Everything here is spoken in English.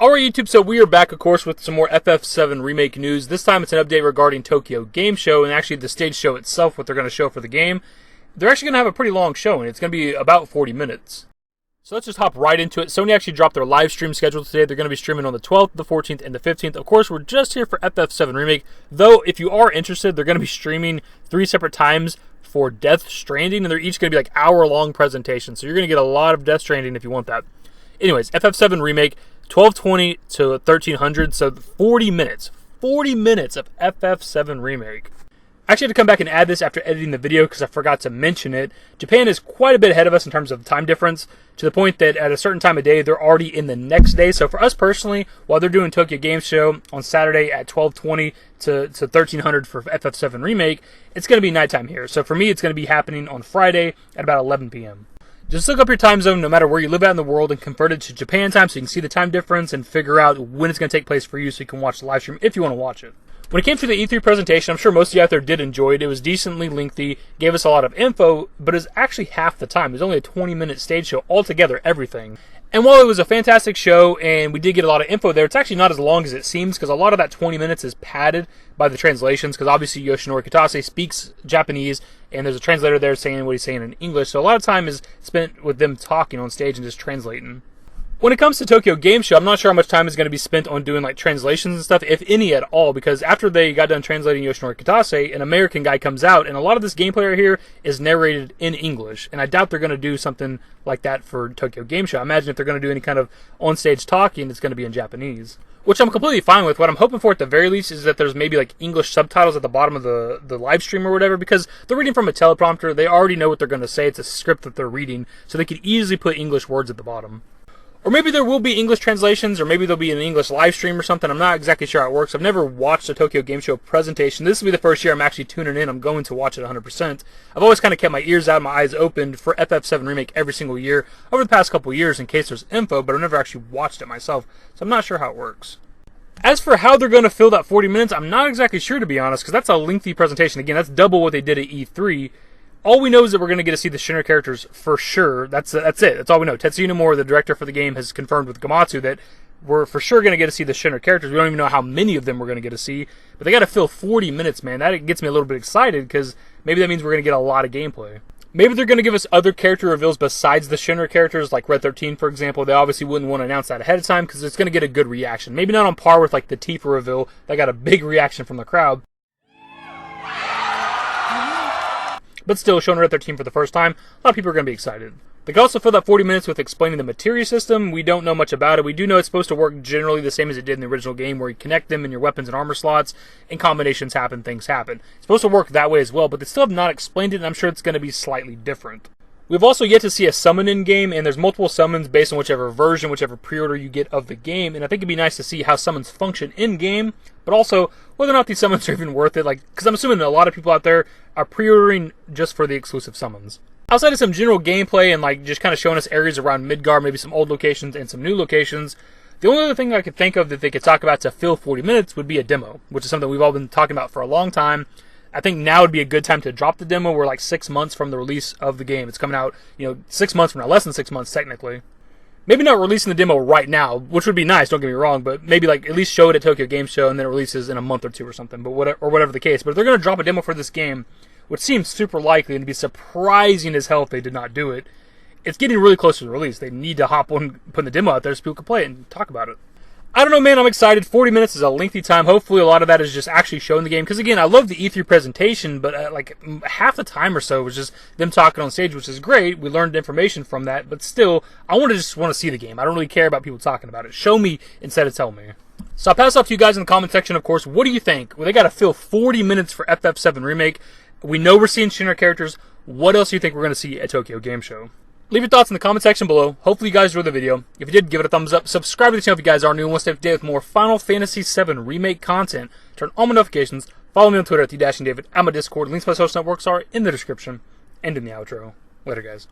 Alright YouTube, so we are back of course with some more FF7 Remake news. This time it's an update regarding Tokyo Game Show and actually the stage show itself, what they're going to show for the game. They're actually going to have a pretty long show and it's going to be about 40 minutes. So let's just hop right into it. Sony actually dropped their live stream schedule today. They're going to be streaming on the 12th, the 14th, and the 15th. Of course, we're just here for FF7 Remake. Though, if you are interested, they're going to be streaming 3 separate times for Death Stranding, and they're each going to be like hour-long presentations. So you're going to get a lot of Death Stranding if you want that. Anyways, FF7 Remake, 1220 to 1300, so 40 minutes. 40 minutes of FF7 Remake. I actually had to come back and add this after editing the video because I forgot to mention it. Japan is quite a bit ahead of us in terms of time difference, to the point that at a certain time of day, they're already in the next day. So for us personally, while they're doing Tokyo Game Show on Saturday at 1220 to 1300 for FF7 Remake, it's going to be nighttime here. So for me, it's going to be happening on Friday at about 11 p.m. Just look up your time zone no matter where you live at in the world and convert it to Japan time so you can see the time difference and figure out when it's going to take place for you so you can watch the live stream if you want to watch it. When it came to the E3 presentation, I'm sure most of you out there did enjoy it. It was decently lengthy, gave us a lot of info, but it was actually half the time. It was only a 20-minute stage show altogether, everything. And while it was a fantastic show and we did get a lot of info there, it's actually not as long as it seems because a lot of that 20 minutes is padded by the translations because obviously Yoshinori Kitase speaks Japanese and there's a translator there saying what he's saying in English. So a lot of time is spent with them talking on stage and just translating. When it comes to Tokyo Game Show, I'm not sure how much time is going to be spent on doing like translations and stuff, if any at all, because after they got done translating Yoshinori Kitase, an American guy comes out, and a lot of this gameplay right here is narrated in English, and I doubt they're going to do something like that for Tokyo Game Show. I imagine if they're going to do any kind of on-stage talking, it's going to be in Japanese, which I'm completely fine with. What I'm hoping for at the very least is that there's maybe like English subtitles at the bottom of the live stream or whatever, because they're reading from a teleprompter. They already know what they're going to say. It's a script that they're reading, so they could easily put English words at the bottom. Or maybe there will be English translations, or maybe there'll be an English live stream or something. I'm not exactly sure how it works. I've never watched a Tokyo Game Show presentation. This will be the first year I'm actually tuning in. I'm going to watch it 100%. I've always kind of kept my ears out and my eyes open for FF7 Remake every single year over the past couple years in case there's info, but I've never actually watched it myself, so I'm not sure how it works. As for how they're going to fill that 40 minutes, I'm not exactly sure, to be honest, because that's a lengthy presentation. Again, that's double what they did at E3. All we know is that we're going to get to see the Shinra characters for sure. That's it. That's all we know. Tetsuya Nomura, the director for the game, has confirmed with Gamatsu that we're for sure going to get to see the Shinra characters. We don't even know how many of them we're going to get to see. But they got to fill 40 minutes, man. That gets me a little bit excited because maybe that means we're going to get a lot of gameplay. Maybe they're going to give us other character reveals besides the Shinra characters, like Red 13, for example. They obviously wouldn't want to announce that ahead of time because it's going to get a good reaction. Maybe not on par with like the Tifa reveal. That got a big reaction from the crowd. But still, showing Red 13 for the first time, a lot of people are going to be excited. They can also fill that 40 minutes with explaining the materia system. We don't know much about it. We do know it's supposed to work generally the same as it did in the original game, where you connect them in your weapons and armor slots, and combinations happen, things happen. It's supposed to work that way as well, but they still have not explained it, and I'm sure it's going to be slightly different. We've also yet to see a summon in-game, and there's multiple summons based on whichever version, whichever pre-order you get of the game, and I think it'd be nice to see how summons function in-game, but also whether or not these summons are even worth it, because I'm assuming that a lot of people out there are pre-ordering just for the exclusive summons. Outside of some general gameplay and just kind of showing us areas around Midgar, maybe some old locations and some new locations, the only other thing I could think of that they could talk about to fill 40 minutes would be a demo, which is something we've all been talking about for a long time. I think now would be a good time to drop the demo. We're like 6 months from the release of the game. It's coming out, 6 months from now, less than 6 months technically. Maybe not releasing the demo right now, which would be nice, don't get me wrong, but maybe at least show it at Tokyo Game Show and then it releases in a month or two or something, but whatever the case. But if they're going to drop a demo for this game, which seems super likely and it'd be surprising as hell if they did not do it, it's getting really close to the release. They need to hop on putting the demo out there so people can play it and talk about it. I don't know, man. I'm excited. 40 minutes is a lengthy time. Hopefully a lot of that is just actually showing the game. Because, again, I love the E3 presentation, but half the time or so was just them talking on stage, which is great. We learned information from that. But still, I just want to see the game. I don't really care about people talking about it. Show me instead of tell me. So I'll pass off to you guys in the comment section, of course. What do you think? Well, they got to fill 40 minutes for FF7 Remake. We know we're seeing Shinra characters. What else do you think we're going to see at Tokyo Game Show? Leave your thoughts in the comment section below. Hopefully you guys enjoyed the video. If you did, give it a thumbs up. Subscribe to the channel if you guys are new and want to stay up to date with more Final Fantasy VII Remake content. Turn on my notifications. Follow me on Twitter at @TheDashingDavid. I'm a Discord. Links to my social networks are in the description and in the outro. Later, guys.